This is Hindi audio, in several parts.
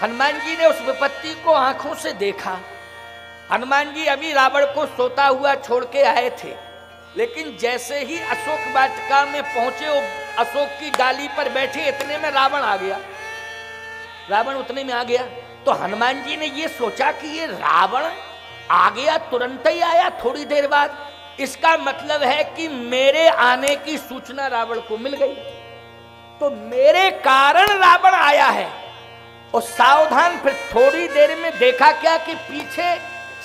हनुमान जी ने उस विपत्ति को आंखों से देखा। हनुमान जी अभी रावण को सोता हुआ छोड़ के आए थे, लेकिन जैसे ही अशोक वाटिका में पहुंचे, अशोक की डाली पर बैठे, इतने में रावण आ गया। रावण उतने में आ गया तो हनुमान जी ने ये सोचा कि ये रावण आ गया, तुरंत ही आया, थोड़ी देर बाद, इसका मतलब है कि मेरे आने की सूचना रावण को मिल गई, तो मेरे कारण रावण आया है। और सावधान, फिर थोड़ी देर में देखा क्या कि पीछे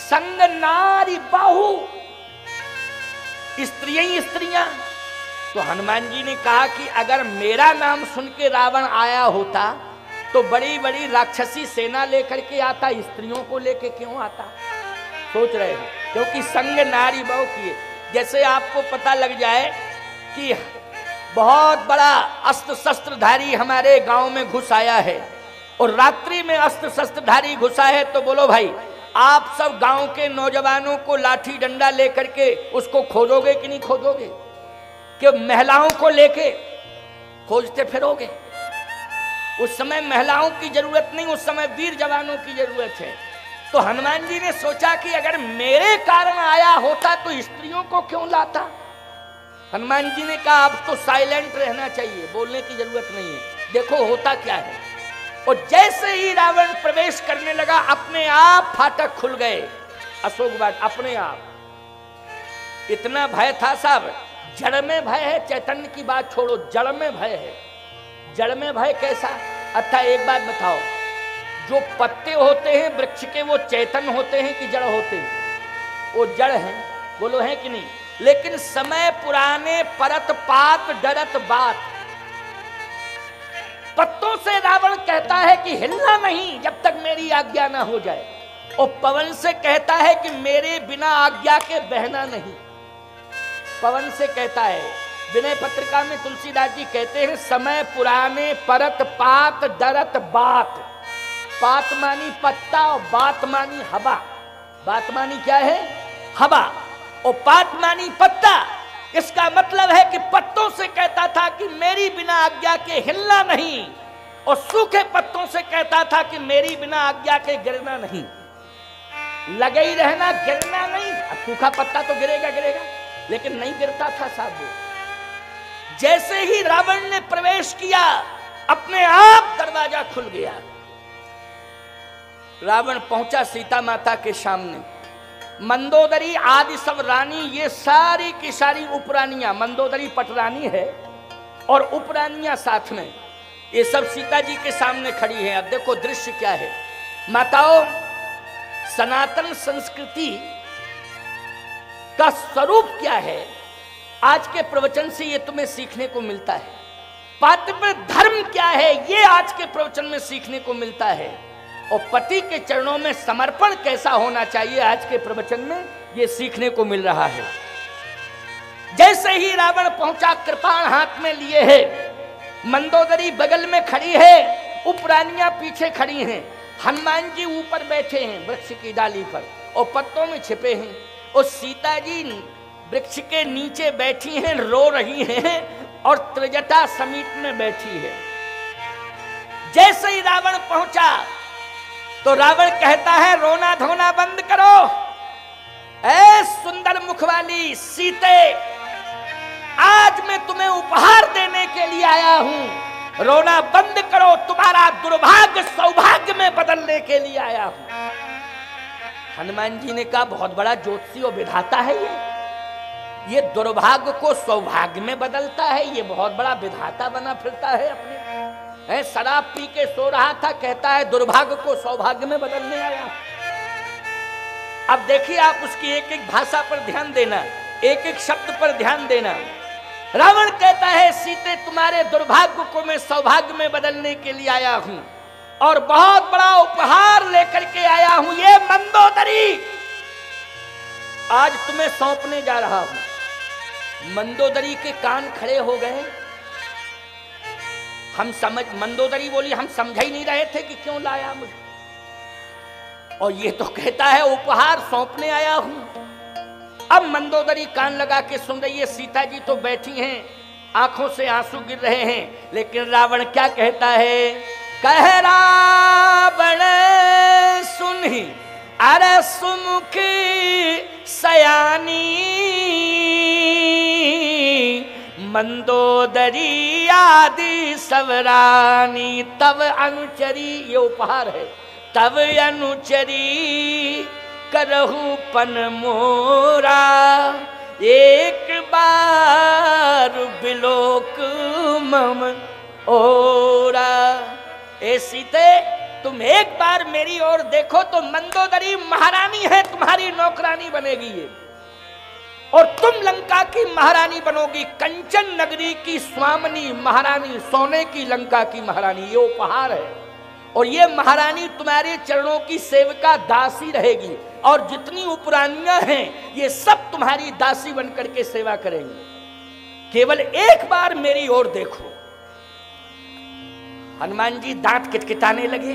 संग नारी बाहु, स्त्रियां। तो हनुमान जी ने कहा कि अगर मेरा नाम सुन के रावण आया होता तो बड़ी बड़ी राक्षसी सेना लेकर के आता, स्त्रियों को लेके क्यों आता? सोच रहे हो, क्योंकि संग नारी बहु किए। जैसे आपको पता लग जाए कि बहुत बड़ा अस्त्र शस्त्रधारी हमारे गांव में घुस आया है और रात्रि में अस्त्र शस्त्रधारी घुसा है, तो बोलो भाई, आप सब गांव के नौजवानों को लाठी डंडा लेकर के उसको खोजोगे कि नहीं खोजोगे? कि महिलाओं को लेके खोजते फिरोगे? उस समय महिलाओं की जरूरत नहीं, उस समय वीर जवानों की जरूरत है। तो हनुमान जी ने सोचा कि अगर मेरे कारण आया होता तो स्त्रियों को क्यों लाता? हनुमान जी ने कहा अब तो साइलेंट रहना चाहिए, बोलने की जरूरत नहीं है, देखो होता क्या है। और जैसे ही रावण प्रवेश करने लगा, अपने आप फाटक खुल गए अशोक वाटिका, अपने आप। इतना भय था साहब, जड़ में भय है, चैतन्य की बात छोड़ो, जड़ में भय है। जड़ में भय कैसा? अच्छा एक बात बताओ, जो पत्ते होते हैं वृक्ष के, वो चेतन होते हैं कि जड़ होते हैं? वो जड़ हैं, बोलो है कि नहीं? लेकिन समय पुराने परत पात डरत बात, पत्तों से रावण कहता है कि हिलना नहीं जब तक मेरी आज्ञा ना हो जाए, और पवन से कहता है कि मेरे बिना आज्ञा के बहना नहीं। पवन से कहता है, विनय पत्रिका में तुलसीदास जी कहते हैं, समय पुराने परत पात डरत बात। पात मानी पत्ता और बात मानी हवा। बात मानी क्या है? हवा। और पात मानी पत्ता। इसका मतलब है कि पत्तों से कहता था कि मेरी बिना आज्ञा के हिलना नहीं, और सूखे पत्तों से कहता था कि मेरी बिना आज्ञा के गिरना नहीं। लगे ही रहना, गिरना नहीं। अब सूखा पत्ता तो गिरेगा गिरेगा, लेकिन नहीं गिरता था साहब। जैसे ही रावण ने प्रवेश किया, अपने आप दरवाजा खुल गया। रावण पहुंचा सीता माता के सामने। मंदोदरी आदि सब रानी, ये सारी की सारी उपरानियां, मंदोदरी पटरानी है और उपरानियां साथ में, ये सब सीता जी के सामने खड़ी हैं। अब देखो दृश्य क्या है माताओं, सनातन संस्कृति का स्वरूप क्या है, आज के प्रवचन से ये तुम्हें सीखने को मिलता है। पातिव्य धर्म क्या है, ये आज के प्रवचन में सीखने को मिलता है। और पति के चरणों में समर्पण कैसा होना चाहिए, आज के प्रवचन में ये सीखने को मिल रहा है। जैसे ही रावण पहुंचा, कृपाण हाथ में लिए है, मंदोदरी बगल में खड़ी है, उपरानियां पीछे खड़ी हैं, हनुमान जी ऊपर बैठे हैं वृक्ष की डाली पर और पत्तों में छिपे हैं, और सीता जी वृक्ष के नीचे बैठी हैं, रो रही हैं और त्रिजटा समीप में बैठी है। जैसे ही रावण पहुंचा तो रावण कहता है, रोना धोना बंद करो, ऐ सुंदर मुख वाली सीते, आज मैं तुम्हें उपहार देने के लिए आया हूं, रोना बंद करो, तुम्हारा दुर्भाग्य सौभाग्य में बदलने के लिए आया हूं। हनुमान जी ने कहा, बहुत बड़ा ज्योतिषी और विधाता है ये दुर्भाग्य को सौभाग्य में बदलता है, ये बहुत बड़ा विधाता बना फिरता है अपने। शराब पी के सो रहा था, कहता है दुर्भाग्य को सौभाग्य में बदलने आया। अब देखिए आप उसकी एक एक भाषा पर ध्यान देना, एक एक शब्द पर ध्यान देना। रावण कहता है, सीते तुम्हारे दुर्भाग्य को मैं सौभाग्य में बदलने के लिए आया हूं और बहुत बड़ा उपहार लेकर के आया हूं, ये मंदोदरी आज तुम्हें सौंपने जा रहा हूं। मंदोदरी के कान खड़े हो गए। मंदोदरी बोली, हम समझ ही नहीं रहे थे कि क्यों लाया मुझे, और ये तो कहता है उपहार सौंपने आया हूं। अब मंदोदरी कान लगा के सुन रही है, सीता जी तो बैठी हैं, आंखों से आंसू गिर रहे हैं, लेकिन रावण क्या कहता है, कह रावण अरे सुमुख सयानी मंदोदरी आदि सवरानी, तब अनुचरी, ये उपहार है, तब अनुचरी करहु पन मोरा, एक बार बिलोक मम ओरा। ए सीते, तुम एक बार मेरी ओर देखो तो मंदोदरी महारानी है, तुम्हारी नौकरानी बनेगी ये, और तुम लंका की महारानी बनोगी, कंचन नगरी की स्वामिनी महारानी, सोने की लंका की महारानी। ये उपहार है, और ये महारानी तुम्हारे चरणों की सेविका दासी रहेगी, और जितनी उपरानियां हैं ये सब तुम्हारी दासी बनकर के सेवा करेंगी। केवल एक बार मेरी ओर देखो। हनुमान जी दांत किटकिटाने लगे,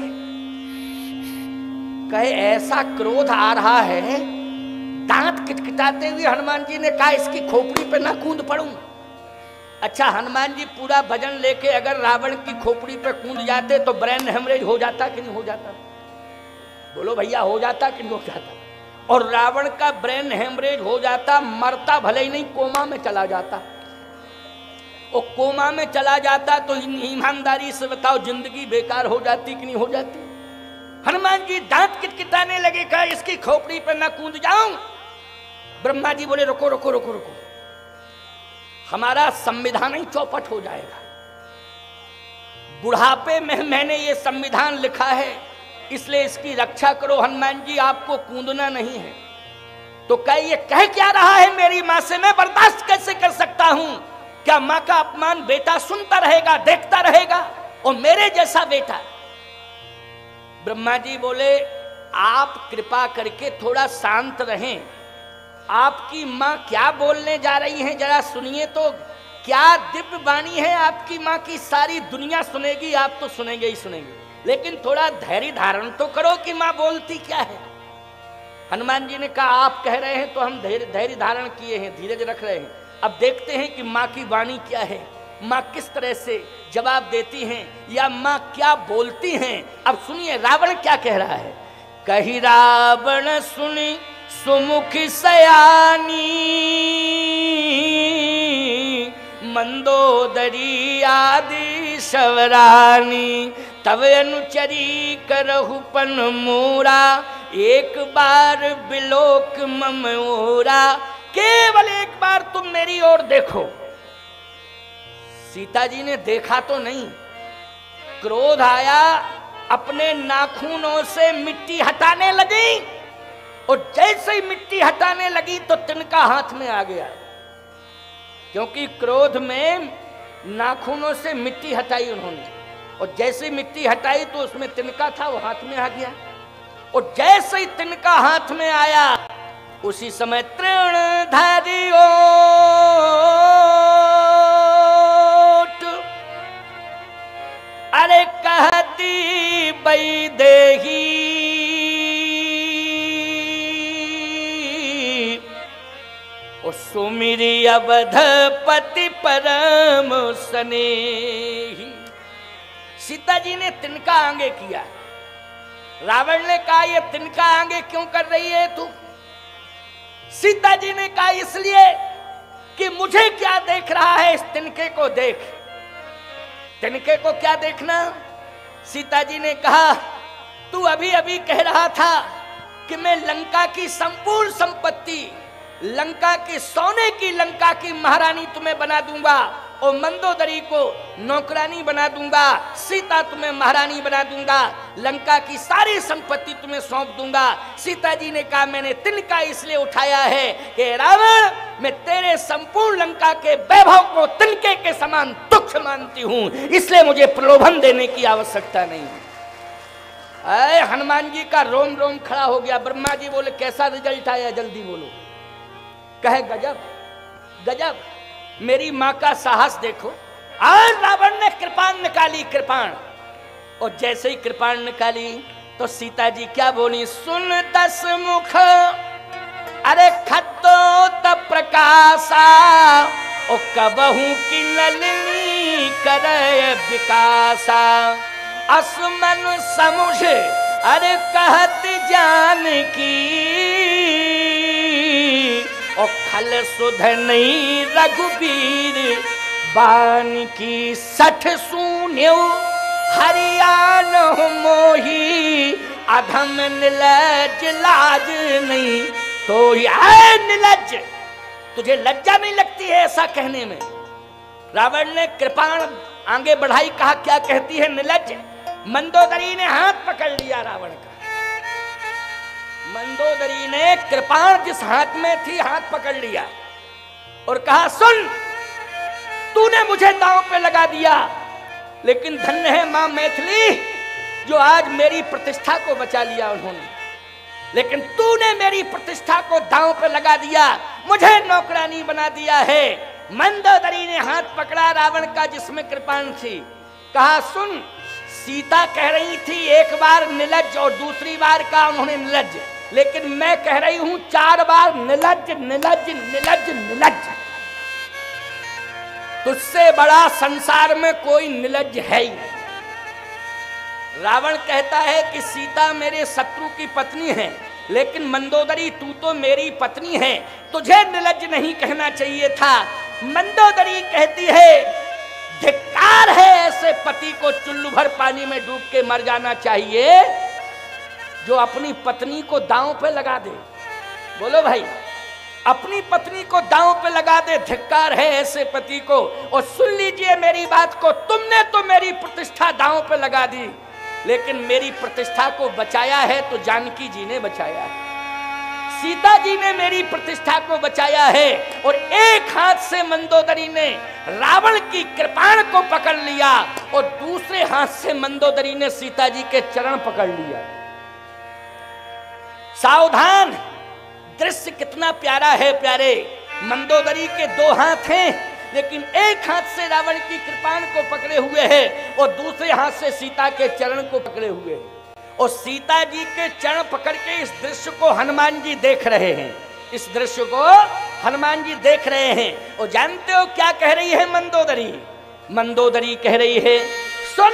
कहे ऐसा क्रोध आ रहा है। दांत किटकिटाते हुए हनुमान जी ने कहा इसकी खोपड़ी पे ना कूद पड़ूं। अच्छा, हनुमान जी पूरा वजन लेके अगर रावण की खोपड़ी पे कूद जाते तो ब्रेन हेमरेज हो जाता कि नहीं हो जाता? बोलो भैया, हो जाता कि नहीं हो जाता? और रावण का ब्रेन हेमरेज हो जाता, मरता भले ही नहीं, कोमा में चला जाता। और कोमा में चला जाता तो ईमानदारी से बताओ जिंदगी बेकार हो जाती कि नहीं हो जाती? हनुमान जी दांत किटकिटाने लगे, कहा इसकी खोपड़ी पर ना कूद जाऊं। ब्रह्मा जी बोले रुको रुको रुको रुको, हमारा संविधान ही चौपट हो जाएगा। बुढ़ापे में मैंने ये संविधान लिखा है, इसलिए इसकी रक्षा करो। हनुमान जी आपको कूदना नहीं है। तो कहे ये कह क्या रहा है मेरी मां से, मैं बर्दाश्त कैसे कर सकता हूं? क्या मां का अपमान बेटा सुनता रहेगा, देखता रहेगा? और मेरे जैसा बेटा। ब्रह्मा जी बोले आप कृपा करके थोड़ा शांत रहें। आपकी मां क्या बोलने जा रही हैं जरा सुनिए तो। क्या दिव्य वाणी है आपकी मां की, सारी दुनिया सुनेगी, आप तो सुनेंगे ही सुनेंगे, लेकिन थोड़ा धैर्य धारण तो करो कि मां बोलती क्या है। हनुमान जी ने कहा आप कह रहे हैं तो हम धैर्य धारण किए हैं, धीरज रख रहे हैं। अब देखते हैं कि मां की वाणी क्या है, मां किस तरह से जवाब देती हैं, या मां क्या बोलती हैं। अब सुनिए रावण क्या कह रहा है। कही रावण सुनी सुमुख सयानी, मंदोदरी आदि सवरानी, तब अनुचरी करहु पन मोरा, एक बार बिलोक मम ओरा। केवल एक बार तुम मेरी ओर देखो। सीता जी ने देखा तो नहीं, क्रोध आया, अपने नाखूनों से मिट्टी हटाने लगी, और जैसे ही मिट्टी हटाने लगी तो तिनका हाथ में आ गया, क्योंकि क्रोध में नाखूनों से मिट्टी हटाई उन्होंने, और जैसे मिट्टी हटाई तो उसमें तिनका था, वो हाथ में आ गया। और जैसे ही तिनका हाथ में आया उसी समय तृण धारी ओट, अरे कहती वैदेही, और सुमिरी अवधपति परम स्नेही। सीता जी ने तिनका आगे किया। रावण ने कहा ये तिनका आगे क्यों कर रही है तू? सीता जी ने कहा इसलिए कि मुझे क्या देख रहा है, इस तिनके को देख। तिनके को क्या देखना? सीता जी ने कहा तू अभी अभी कह रहा था कि मैं लंका की संपूर्ण संपत्ति, लंका की सोने की लंका की महारानी तुम्हें बना दूंगा, और मंदोदरी को नौकरानी बना दूंगा, सीता तुम्हें महारानी बना दूंगा, लंका की सारी संपत्ति तुम्हें सौंप दूंगा। सीता जी ने कहा मैंने तिनका इसलिए उठाया है कि रावण, मैं तेरे संपूर्ण लंका के वैभव को तिनके के समान तुच्छ मानती हूं, इसलिए मुझे प्रलोभन देने की आवश्यकता नहीं। अरे हनुमान जी का रोम रोम खड़ा हो गया। ब्रह्मा जी बोले कैसा रिजल्ट आया, जल्दी बोलो। कहे गजब गजब, मेरी मां का साहस देखो। आज रावण ने कृपाण निकाली, कृपाण, और जैसे ही कृपाण निकाली तो सीता जी क्या बोली, सुन दस मुख अरे खतोत प्रकाशा, ओ कबहू की नलिनी करे विकासा, असमन समुझ अरे कहत जानकी और खल सुध नहीं रघुबीर बान की सठ सुन्यो हरियाण मोही अधम निलज लाज नहीं तो आए निलज, तुझे लज्जा नहीं लगती है ऐसा कहने में? रावण ने कृपाण आगे बढ़ाई, कहा क्या कहती है निलज? मंदोदरी ने हाथ पकड़ लिया रावण का। मंदोदरी ने कृपाण जिस हाथ में थी हाथ पकड़ लिया और कहा सुन, तूने मुझे दांव पे लगा दिया, लेकिन धन्य है मां मैथिली जो आज मेरी प्रतिष्ठा को बचा लिया उन्होंने। लेकिन तूने मेरी प्रतिष्ठा को दांव पे लगा दिया, मुझे नौकरानी बना दिया है। मंदोदरी ने हाथ पकड़ा रावण का जिसमें कृपाण थी, कहा सुन, सीता कह रही थी एक बार निलज और दूसरी बार कहा उन्होंने निलज, लेकिन मैं कह रही हूं 4 बार निलज निलज निलज निलज। तुझसे बड़ा संसार में कोई निलज है ही नहीं। रावण कहता है कि सीता मेरे शत्रु की पत्नी है, लेकिन मंदोदरी तू तो मेरी पत्नी है, तुझे निलज नहीं कहना चाहिए था। मंदोदरी कहती है धिक्कार है ऐसे पति को चुल्लू भर पानी में डूब के मर जाना चाहिए जो अपनी पत्नी को दांव पे लगा दे। बोलो भाई, अपनी पत्नी को दांव पे लगा दे, धिक्कार है ऐसे पति को। और सुन लीजिए मेरी बात को, तुमने तो मेरी प्रतिष्ठा दांव पे लगा दी, लेकिन मेरी प्रतिष्ठा को बचाया है तो जानकी जी ने बचाया है, सीता जी ने मेरी प्रतिष्ठा को बचाया है। और एक हाथ से मंदोदरी ने रावण की कृपाण को पकड़ लिया और दूसरे हाथ से मंदोदरी ने सीता जी के चरण पकड़ लिया। सावधान, दृश्य कितना प्यारा है प्यारे। मंदोदरी के 2 हाथ हैं, लेकिन एक हाथ से रावण की कृपाण को पकड़े हुए हैं और दूसरे हाथ से सीता के चरण को पकड़े हुए हैं। और सीता जी के चरण पकड़ के इस दृश्य को हनुमान जी देख रहे हैं, इस दृश्य को हनुमान जी देख रहे हैं। और जानते हो क्या कह रही है मंदोदरी? मंदोदरी कह रही है सुन,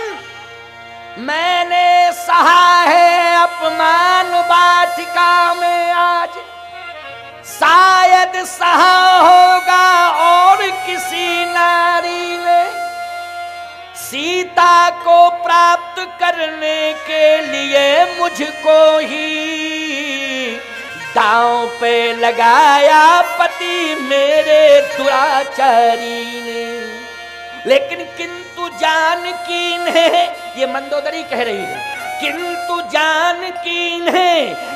मैंने सहा है अपमान वाटिका में आज, शायद सहा होगा और किसी नारी ने। सीता को प्राप्त करने के लिए मुझको ही दांव पे लगाया पति मेरे दुराचारी ने। लेकिन किंतु जानकी ने, ये मंदोदरी कह रही है, किंतु जानकी ने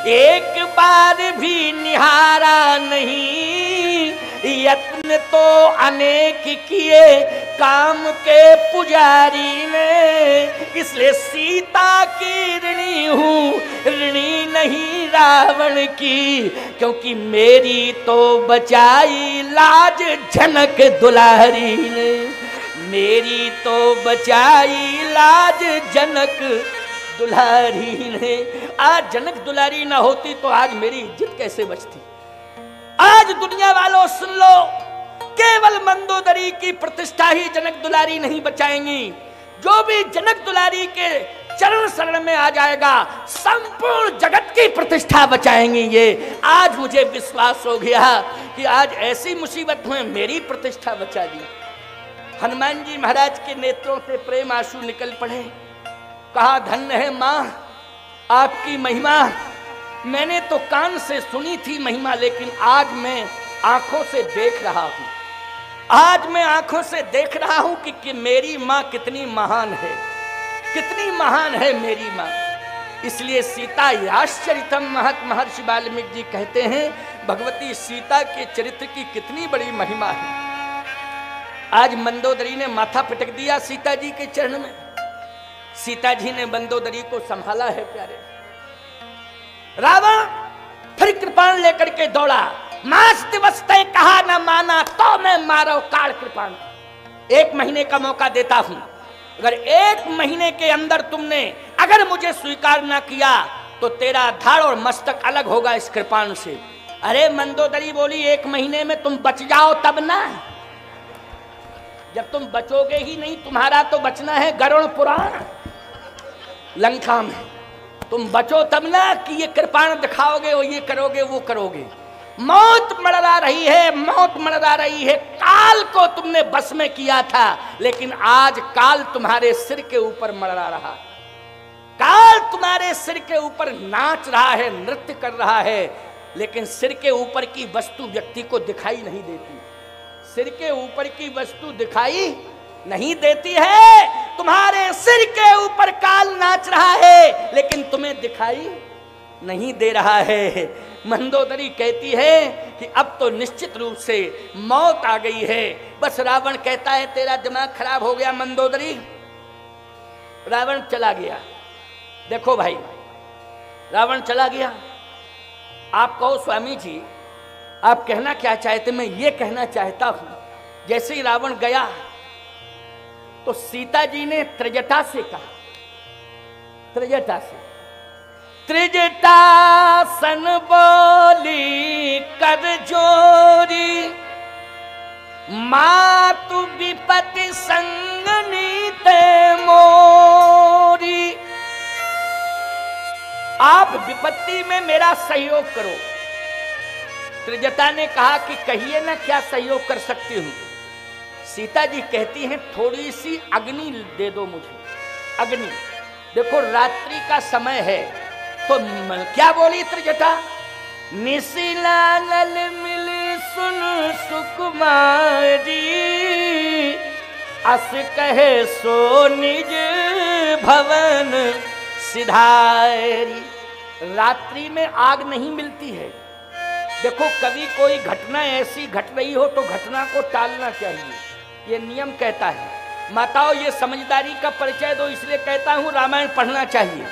एक बार भी निहारा नहीं, यत्न तो अनेक किए काम के पुजारी ने। इसलिए सीता की ऋणी हूँ, ऋणी नहीं रावण की, क्योंकि मेरी तो बचाई लाज जनक दुलारी ने, मेरी तो बचाई लाज जनक दुलारी ने। आज जनक दुलारी ना होती तो आज मेरी इज्जत कैसे बचती। आज दुनिया वालों सुन लो, केवल मंदोदरी की प्रतिष्ठा ही जनक दुलारी नहीं बचाएंगी। जो भी जनक दुलारी के चरण शरण में आ जाएगा, संपूर्ण जगत की प्रतिष्ठा बचाएंगी ये। आज मुझे विश्वास हो गया कि आज ऐसी मुसीबत में मेरी प्रतिष्ठा बचा दी। हनुमान जी महाराज के नेत्रों से प्रेम आंसू निकल पड़े। कहा धन्य है मां आपकी महिमा, मैंने तो कान से सुनी थी महिमा, लेकिन आज मैं आंखों से देख रहा हूं। आज मैं आंखों से देख रहा हूं कि मेरी मां कितनी महान है, कितनी महान है मेरी मां। इसलिए सीता याश्चरितम महत महर्षि वाल्मीकि जी कहते हैं भगवती सीता के चरित्र की कितनी बड़ी महिमा है। आज मंदोदरी ने माथा पटक दिया सीता जी के चरण में। सीता जी ने मंदोदरी को संभाला है प्यारे। रावण फिर कृपाण लेकर के दौड़ा। मास दिवस तय कहा न माना तो मैं मारो काल कृपाण। 1 महीने का मौका देता हूं, अगर 1 महीने के अंदर तुमने अगर मुझे स्वीकार ना किया तो तेरा धड़ और मस्तक अलग होगा इस कृपाण से। अरे मंदोदरी बोली 1 महीने में तुम बच जाओ तब ना, जब तुम बचोगे ही नहीं, तुम्हारा तो बचना है गरुड़ पुराण लंका में। तुम बचो तब ना कि ये कृपाण दिखाओगे और ये करोगे वो करोगे। मौत मंडरा रही है, मौत मंडरा रही है। काल को तुमने बस में किया था, लेकिन आज काल तुम्हारे सिर के ऊपर मंडरा रहा। काल तुम्हारे सिर के ऊपर नाच रहा है, नृत्य कर रहा है, लेकिन सिर के ऊपर की वस्तु व्यक्ति को दिखाई नहीं देती। सिर के ऊपर की वस्तु दिखाई नहीं देती है। तुम्हारे सिर के ऊपर काल नाच रहा है, लेकिन तुम्हें दिखाई नहीं दे रहा है। मंदोदरी कहती है कि अब तो निश्चित रूप से मौत आ गई है। बस रावण कहता है तेरा दिमाग खराब हो गया मंदोदरी। रावण चला गया। देखो भाई, रावण चला गया। आप कहो स्वामी जी आप कहना क्या चाहते? मैं ये कहना चाहता हूं, जैसे ही रावण गया तो सीता जी ने त्रिजटा से कहा, त्रिजटा से, त्रिजटा सन बोली कर जोरी, मातु विपत्ति संग नीते मोरी। आप विपत्ति में मेरा सहयोग करो। त्रिजटा ने कहा कि कहिए ना क्या सहयोग कर सकती हूं। सीता जी कहती हैं थोड़ी सी अग्नि दे दो मुझे। अग्नि, देखो रात्रि का समय है, तो क्या बोली त्रिजटा? निशिला नल मिली सुन सुकुमारी, अस कहे सो निज भवन सिधारी। रात्रि में आग नहीं मिलती है। देखो कभी कोई घटना ऐसी घट रही हो तो घटना को टालना चाहिए, ये नियम कहता है। माताओं ये समझदारी का परिचय दो, इसलिए कहता हूँ रामायण पढ़ना चाहिए।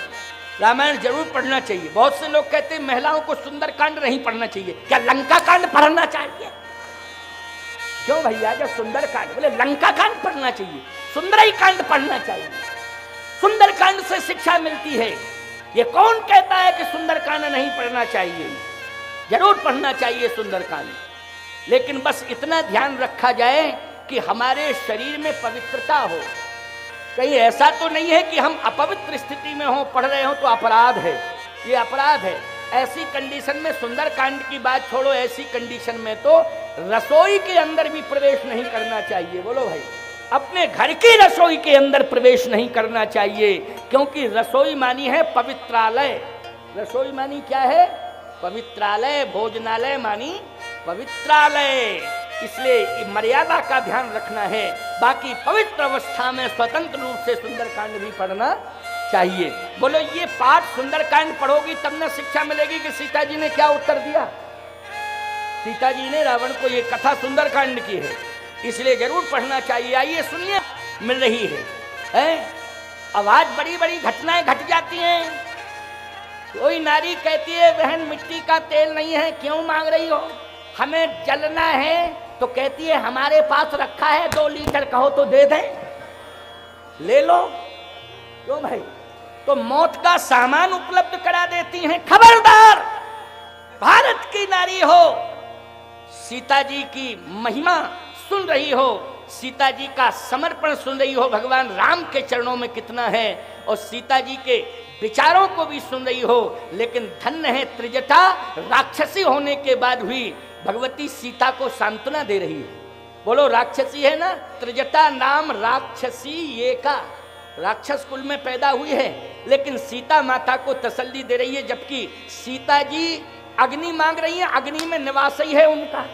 रामायण जरूर पढ़ना चाहिए। बहुत से लोग कहते हैं महिलाओं को सुंदरकांड नहीं पढ़ना चाहिए। क्या लंका कांड पढ़ना चाहिए? क्यों भैया, जब सुंदरकांड बोले लंका कांड पढ़ना चाहिए, सुंदरी कांड पढ़ना चाहिए। सुंदरकांड से शिक्षा मिलती है। ये कौन कहता है कि सुंदरकांड नहीं पढ़ना चाहिए? जरूर पढ़ना चाहिए सुंदरकांड, लेकिन बस इतना ध्यान रखा जाए कि हमारे शरीर में पवित्रता हो। कहीं ऐसा तो नहीं है कि हम अपवित्र स्थिति में हो, पढ़ रहे हो तो अपराध है। ये अपराध है। ऐसी कंडीशन में सुंदरकांड की बात छोड़ो, ऐसी कंडीशन में तो रसोई के अंदर भी प्रवेश नहीं करना चाहिए। बोलो भाई, अपने घर की रसोई के अंदर प्रवेश नहीं करना चाहिए, क्योंकि रसोई मानी है पवित्रालय। रसोई मानी क्या है? पवित्रालय। भोजनालय मानी पवित्रालय। इसलिए मर्यादा का ध्यान रखना है। बाकी पवित्र अवस्था में स्वतंत्र रूप से सुंदरकांड भी पढ़ना चाहिए। बोलो ये पाठ सुंदरकांड पढ़ोगी तब न शिक्षा मिलेगी कि सीता जी ने क्या उत्तर दिया। सीता जी ने रावण को ये कथा सुंदरकांड की है, इसलिए जरूर पढ़ना चाहिए। आइए सुनिए, मिल रही है आवाज। बड़ी बड़ी घटनाएं घट जाती हैं। कोई नारी कहती है बहन मिट्टी का तेल नहीं है, क्यों मांग रही हो? हमें जलना है, तो कहती है हमारे पास रखा है 2 लीटर, कहो तो दे दें, ले लो। क्यों भाई? तो मौत का सामान उपलब्ध करा देती हैं। खबरदार, भारत की नारी हो, सीता जी की महिमा सुन रही हो, सीता जी का समर्पण सुन रही हो, भगवान राम के चरणों में कितना है, और सीता जी के विचारों को भी सुन रही हो, लेकिन धन्य है त्रिजटा, राक्षसी होने के बाद भी भगवती सीता को सांत्वना दे रही है। बोलो राक्षसी है ना, त्रिजटा नाम राक्षसी ये का, राक्षस कुल में पैदा हुई है, लेकिन सीता माता को तसल्ली दे रही है। जबकि सीता जी अग्नि मांग रही है, अग्नि में निवास ही है उनका।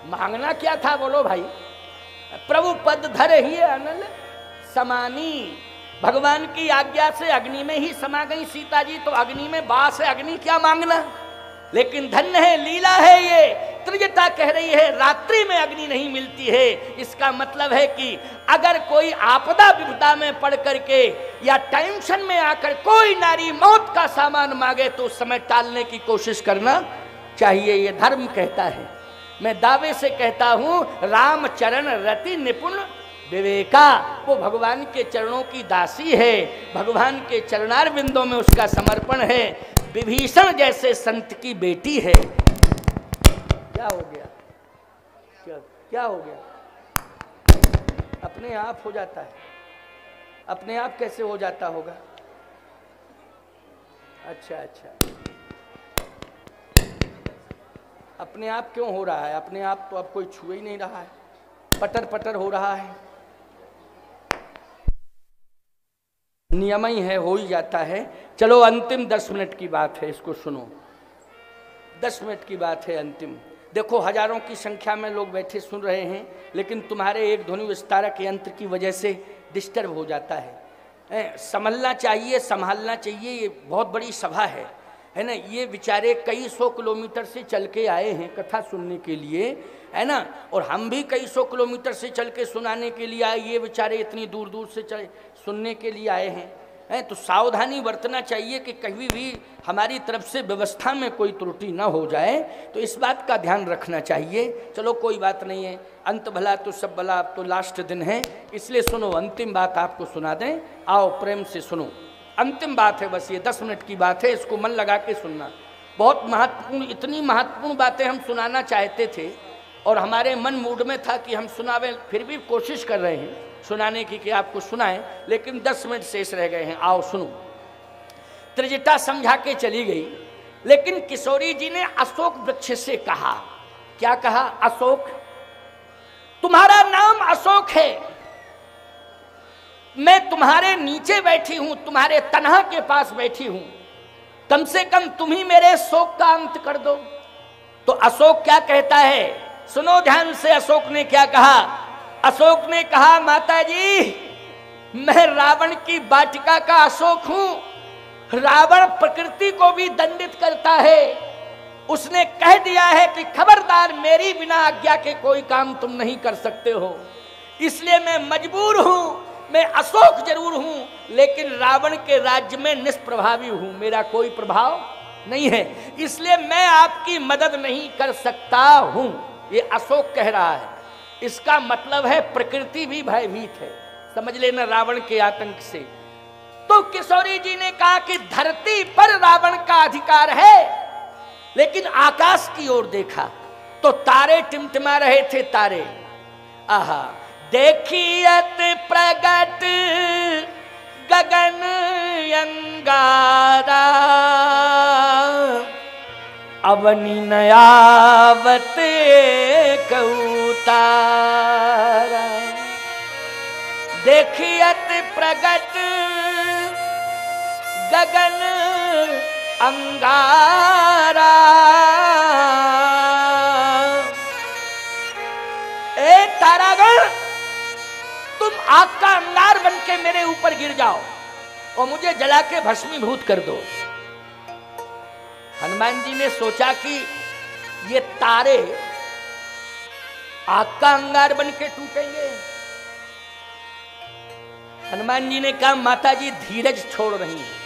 मांगना क्या था बोलो भाई? प्रभु पद धर ही अनल समानी। भगवान की आज्ञा से अग्नि में ही समा गई सीता जी, तो अग्नि में वास है, अग्नि क्या मांगना। लेकिन धन्य है, लीला है ये। त्रिजटा कह रही है रात्रि में अग्नि नहीं मिलती है। इसका मतलब है कि अगर कोई आपदा विपदा में पड़ करके या टेंशन में आकर कोई नारी मौत का सामान मांगे तो उस समय टालने की कोशिश करना चाहिए। ये धर्म कहता है। मैं दावे से कहता हूं, राम चरण रति निपुण विवेका, वो भगवान के चरणों की दासी है, भगवान के चरणार बिंदों में उसका समर्पण है। विभीषण जैसे संत की बेटी है। क्या हो गया? क्या हो गया? अपने आप हो जाता है। अपने आप कैसे हो जाता होगा? अच्छा अच्छा, अपने आप क्यों हो रहा है? अपने आप तो अब कोई छुए ही नहीं रहा है, पटर पटर हो रहा है। नियम ही है, हो ही जाता है। चलो अंतिम 10 मिनट की बात है, इसको सुनो। 10 मिनट की बात है अंतिम। देखो हजारों की संख्या में लोग बैठे सुन रहे हैं, लेकिन तुम्हारे एक ध्वनि विस्तारक यंत्र की वजह से डिस्टर्ब हो जाता है। संभलना चाहिए, संभालना चाहिए। ये बहुत बड़ी सभा है ना। ये बेचारे कई सौ किलोमीटर से चल के आए हैं कथा सुनने के लिए, है ना। और हम भी कई सौ किलोमीटर से चल के सुनाने के लिए आए, ये बेचारे इतनी दूर दूर से चल सुनने के लिए आए हैं। तो सावधानी बरतना चाहिए कि कभी भी हमारी तरफ से व्यवस्था में कोई त्रुटि ना हो जाए, तो इस बात का ध्यान रखना चाहिए। चलो कोई बात नहीं है, अंत भला तो सब भला। अब तो लास्ट दिन है, इसलिए सुनो, अंतिम बात आपको सुना दें। आओ प्रेम से सुनो, अंतिम बात है, बस ये 10 मिनट की बात है, इसको मन लगा के सुनना। बहुत महत्वपूर्ण, इतनी महत्वपूर्ण बातें हम सुनाना चाहते थे और हमारे मन मूड में था कि हम सुनावें, फिर भी कोशिश कर रहे हैं सुनाने की कि आपको सुनाएं, लेकिन 10 मिनट शेष रह गए हैं। आओ सुनो। त्रिजटा समझा के चली गई, लेकिन किशोरी जी ने अशोक वृक्ष से कहा। क्या कहा? अशोक, तुम्हारा नाम अशोक है, मैं तुम्हारे नीचे बैठी हूं, तुम्हारे तनहा के पास बैठी हूं, कम से कम तुम ही मेरे शोक का अंत कर दो। तो अशोक क्या कहता है, सुनो ध्यान से। अशोक ने क्या कहा? अशोक ने कहा, माता जी मैं रावण की वाटिका का अशोक हूं। रावण प्रकृति को भी दंडित करता है, उसने कह दिया है कि खबरदार मेरी बिना आज्ञा के कोई काम तुम नहीं कर सकते हो। इसलिए मैं मजबूर हूं, मैं अशोक जरूर हूं, लेकिन रावण के राज्य में निष्प्रभावी हूं, मेरा कोई प्रभाव नहीं है, इसलिए मैं आपकी मदद नहीं कर सकता हूं। ये अशोक कह रहा है। इसका मतलब है प्रकृति भी भयभीत है, समझ लेना, रावण के आतंक से। तो किशोरी जी ने कहा कि धरती पर रावण का अधिकार है, लेकिन आकाश की ओर देखा तो तारे टिमटिमा रहे थे। तारे, आहा, देखियत प्रगट गगन अंगारा, अवनी नयावत कौतारा। देखियत प्रगट गगन अंगारा, ए तारागण, तुम आग का अंगार बन के मेरे ऊपर गिर जाओ और मुझे जला के भस्मीभूत कर दो। हनुमान जी ने सोचा कि ये तारे आग का अंगार बन के टूटेंगे। हनुमान जी ने कहा, माता जी धीरज छोड़ रही है,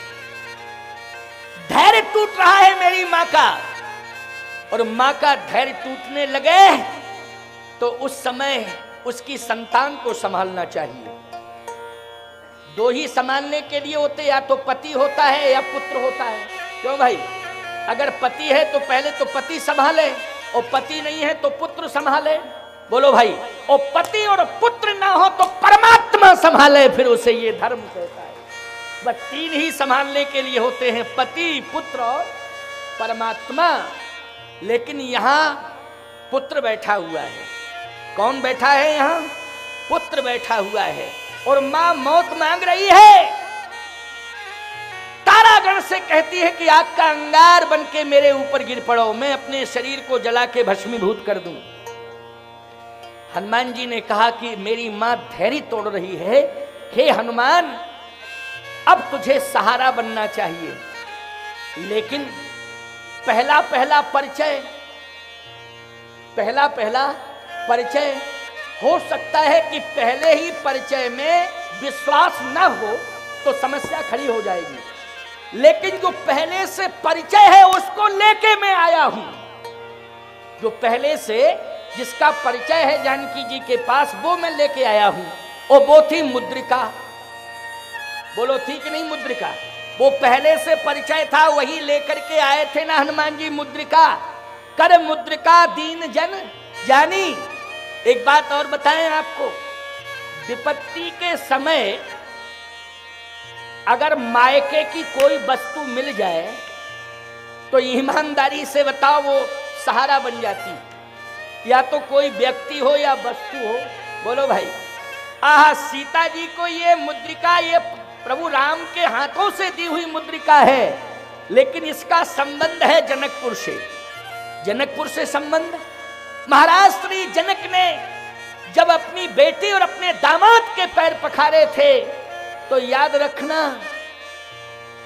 धैर्य टूट रहा है मेरी मां का। और मां का धैर्य टूटने लगे तो उस समय उसकी संतान को संभालना चाहिए। दो ही संभालने के लिए होते, या तो पति होता है या पुत्र होता है। क्यों भाई? अगर पति है तो पहले तो पति संभाले, और पति नहीं है तो पुत्र संभाले। बोलो भाई। और पति और पुत्र ना हो तो परमात्मा संभाले, फिर उसे ये धर्म कहता है। बस 3 ही संभालने के लिए होते हैं, पति, पुत्र और परमात्मा। लेकिन यहां पुत्र बैठा हुआ है। कौन बैठा है? यहां पुत्र बैठा हुआ है, और मां मौत मांग रही है। तारागण से कहती है कि आग का अंगार बन के मेरे ऊपर गिर पड़ो, मैं अपने शरीर को जला के भस्मीभूत कर दूं। हनुमान जी ने कहा कि मेरी मां धैर्य तोड़ रही है, हे हनुमान, अब तुझे सहारा बनना चाहिए। लेकिन पहला पहला परिचय हो सकता है कि पहले ही परिचय में विश्वास न हो तो समस्या खड़ी हो जाएगी। लेकिन जो पहले से परिचय है उसको लेके मैं आया हूं। जो पहले से जिसका परिचय है जानकी जी के पास, वो मैं लेके आया हूं। और वो थी मुद्रिका। बोलो थी कि नहीं मुद्रिका? वो पहले से परिचय था, वही लेकर के आए थे ना हनुमान जी। मुद्रिका, कर मुद्रिका दीन जन जानी। एक बात और बताएं आपको, विपत्ति के समय अगर मायके की कोई वस्तु मिल जाए तो ईमानदारी से बताओ वो सहारा बन जाती, या तो कोई व्यक्ति हो या वस्तु हो। बोलो भाई। आह, सीता जी को ये मुद्रिका, ये प्रभु राम के हाथों से दी हुई मुद्रिका है, लेकिन इसका संबंध है जनकपुर से। जनकपुर से संबंध। महाराज श्री जनक ने जब अपनी बेटी और अपने दामाद के पैर पखारे थे तो याद रखना,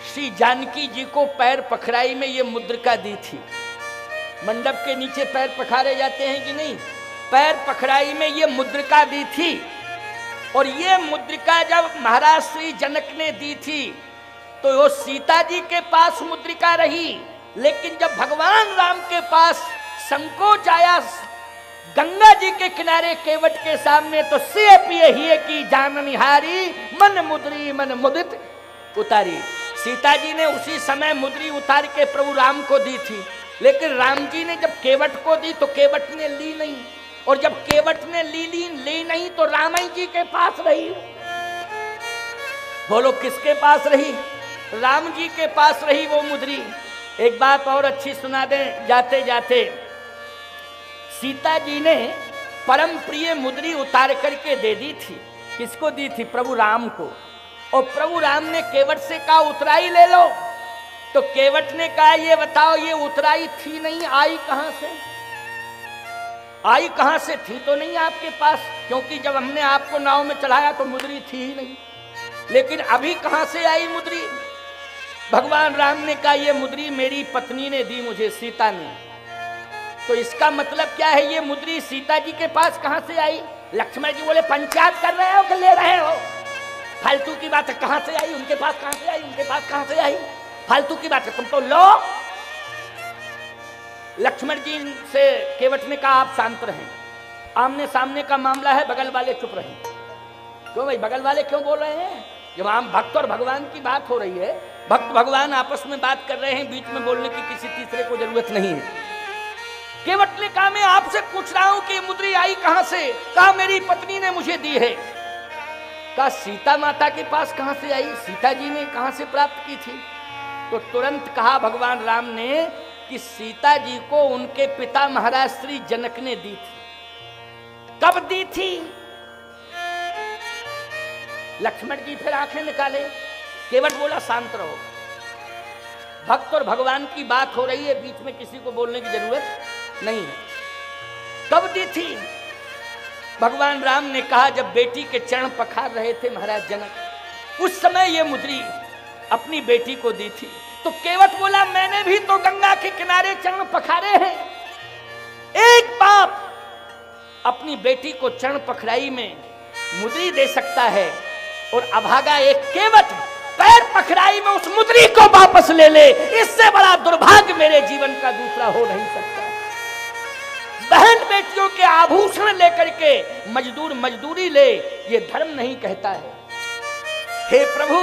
श्री जानकी जी को पैर पखराई में ये मुद्रिका दी थी। मंडप के नीचे पैर पखारे जाते हैं कि नहीं, पैर पखराई में ये मुद्रिका दी थी। और ये मुद्रिका जब महाराज श्री जनक ने दी थी तो वो सीता जी के पास मुद्रिका रही, लेकिन जब भगवान राम के पास संकोच आया गंगा जी के किनारे केवट के सामने, तो से पिए ही की जाननिहारी मन मुद्री मन मुदित उतारी। सीता जी ने उसी समय मुद्री उतार के प्रभु राम को दी थी, लेकिन राम जी ने जब केवट को दी तो केवट ने ली नहीं, और जब केवट ने ली नहीं तो रामाई जी के पास रही। बोलो किसके पास रही? राम जी के पास रही वो मुद्री। एक बात और अच्छी सुना दें जाते जाते, सीता जी ने परम प्रिय मुद्री उतार करके दे दी थी। किसको दी थी? प्रभु राम को। और प्रभु राम ने केवट से कहा उतराई ले लो, तो केवट ने कहा ये बताओ ये उतराई थी नहीं, आई कहां से? आई कहां से? थी तो नहीं आपके पास, क्योंकि जब हमने आपको नाव में चढ़ाया तो मुद्री थी ही नहीं। लेकिन अभी कहां से आई मुद्री? भगवान राम ने कहा ये मुद्री मेरी पत्नी ने दी मुझे, सीता ने। तो इसका मतलब क्या है, ये मुद्री सीता जी के पास कहां से आई? लक्ष्मण जी बोले पंचायत कर रहे हो कि ले रहे हो? फालतू की बात है, कहां से आई? उनके पास कहां से आई? उनके पास कहां से आई? फालतू की बात है, तुम तो लो। लक्ष्मण जी से केवट ने कहा आप शांत रहें, आमने सामने का मामला है, बगल वाले चुप रहें। क्यों भाई, बगल वाले क्यों बोल रहे हैं? जब आम भक्त और भगवान की बात हो रही है, भक्त भगवान आपस में बात कर रहे हैं, बीच में बोलने की किसी तीसरे को जरूरत नहीं है। केवट ने कहा मैं आपसे पूछ रहा हूं कि मुद्री आई कहां से? कहा मेरी पत्नी ने मुझे दी है। कहा सीता माता के पास कहां से आई? सीता जी ने कहां से प्राप्त की थी? तो तुरंत कहा भगवान राम ने कि सीता जी को उनके पिता महाराज श्री जनक ने दी थी। कब दी थी? लक्ष्मण जी फिर आंखें निकाले। केवट बोला शांत रहो, भक्त और भगवान की बात हो रही है, बीच में किसी को बोलने की जरूरत नहीं है। कब दी थी? भगवान राम ने कहा जब बेटी के चरण पखार रहे थे महाराज जनक, उस समय ये मुद्री अपनी बेटी को दी थी। तो केवट बोला मैंने भी तो गंगा के किनारे चरण पखारे हैं। एक बाप अपनी बेटी को चरण पखराई में मुद्री दे सकता है, और अभागा एक केवट पैर पखराई में उस मुद्री को वापस ले ले, इससे बड़ा दुर्भाग्य मेरे जीवन का दूसरा हो नहीं सकता। बहन बेटियों के आभूषण लेकर के मजदूर मजदूरी ले, ये धर्म नहीं कहता है। हे प्रभु,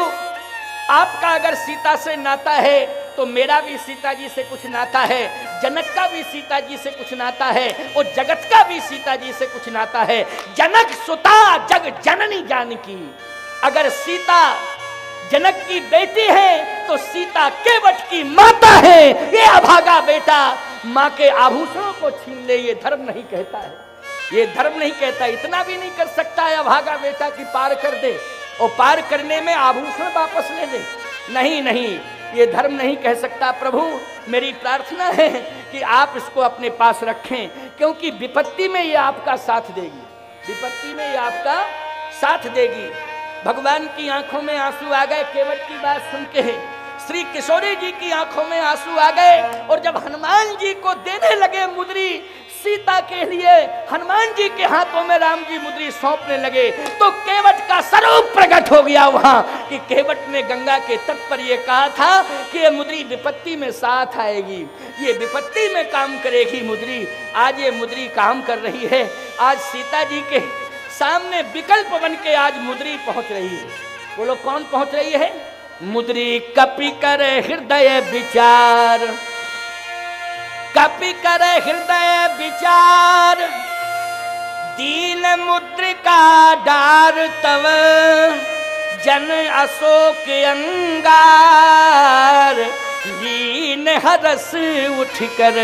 आपका अगर सीता से नाता है तो मेरा भी सीता जी से कुछ नाता है, जनक का भी सीता जी से कुछ नाता है, और जगत का भी सीता जी से कुछ नाता है। जनक सुता जग जननी जानकी। अगर सीता जनक की बेटी है तो सीता केवट की माता है। ये अभागा बेटा माँ के आभूषणों को छीन ले, ये धर्म नहीं कहता है, ये धर्म नहीं कहता। इतना भी नहीं कर सकता है अभागा बेटा की पार कर दे, और पार करने में आभूषण वापस ले ले। नहीं नहीं, ये धर्म नहीं कह सकता। प्रभु मेरी प्रार्थना है कि आप इसको अपने पास रखें, क्योंकि विपत्ति में ये आपका साथ देगी, विपत्ति में ये आपका साथ देगी। भगवान की आंखों में आंसू आ गए केवट की बात सुन के, श्री किशोरी जी की आंखों में आंसू आ गए। और जब हनुमान जी को देने लगे मुद्री सीता के लिए, हनुमान जी के हाथों में राम जी मुद्री सौंपने लगे, तो केवट का स्वरूप प्रकट हो गया वहां कि केवट ने गंगा के तट पर यह कहा था कि ये मुद्री विपत्ति में साथ आएगी, ये विपत्ति में काम करेगी मुद्री। आज ये मुद्री काम कर रही है। आज सीता जी के सामने विकल्प बन के आज मुद्री पहुंच रही है। बोलो कौन पहुंच रही है? मुद्री कपि करे हृदय विचार, कपि करे हृदय विचार, दीन मुद्रिका डार तव, जन अशोक अंगार, लीन हरस उठकर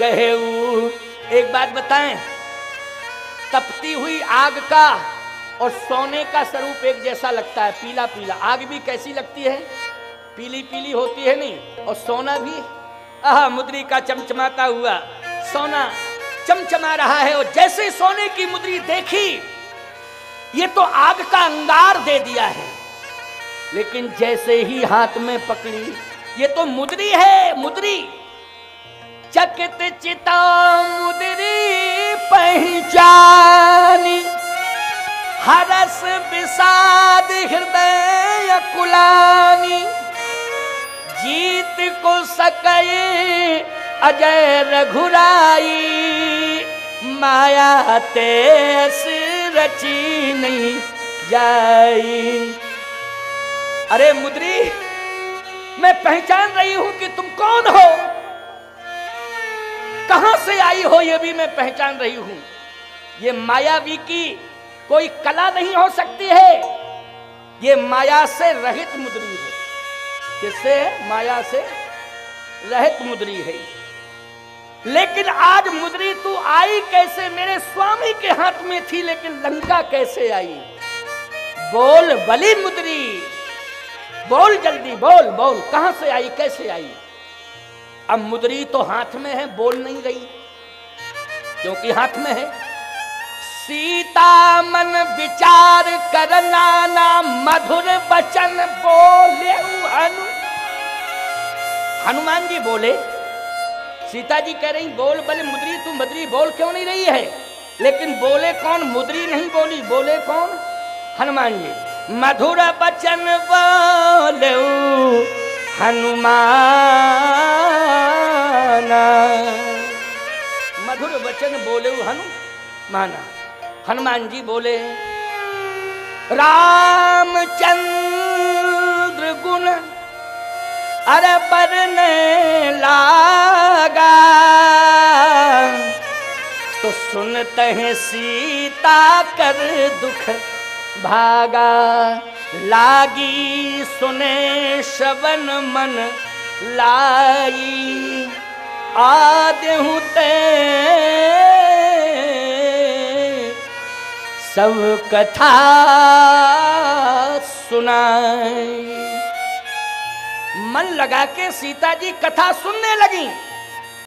गहेऊ। एक बात बताएं, तपती हुई आग का और सोने का स्वरूप एक जैसा लगता है, पीला पीला। आग भी कैसी लगती है? पीली पीली होती है नहीं, और सोना भी। आह, मुद्री का चमचमाता हुआ सोना चमचमा रहा है, और जैसे सोने की मुद्री देखी, ये तो आग का अंगार दे दिया है, लेकिन जैसे ही हाथ में पकड़ी, ये तो मुद्री है, मुद्री। चकित चिता मुद्री पहचानी, हरस विषाद हृदय कुलानी। जीत को सकए अजय रघुराई, माया तेस रची नहीं जाई। अरे मुद्री, मैं पहचान रही हूं कि तुम कौन हो, कहां से आई हो, यह भी मैं पहचान रही हूं। ये मायावी की कोई कला नहीं हो सकती है, ये माया से रहित मुद्री है। किससे? माया से रहित मुद्री है। लेकिन आज मुद्री तू आई कैसे? मेरे स्वामी के हाथ में थी, लेकिन लंका कैसे आई? बोल बली मुद्री, बोल जल्दी, बोल बोल, कहां से आई, कैसे आई? अब मुद्री तो हाथ में है, बोल नहीं रही, क्योंकि हाथ में है। सीता मन विचार करना ना, मधुर वचन बोले हनुमान जी बोले। सीता जी कह रही बोल बले मुद्री, तू मुद्री बोल क्यों नहीं रही है? लेकिन बोले कौन? मुद्री नहीं बोली, बोले कौन? हनुमान जी। मधुर वचन बोले हनुमाना, मधुर वचन बोले हनुमाना। हनुमान जी बोले रामचंद्र गुण अरे बरने लागा, तो सुनते हैं सीता कर दुख भागा। लागी सुने श्रवण मन लाई, आदेहु ते सब कथा सुनाई। मन लगा के सीता जी कथा सुनने लगी।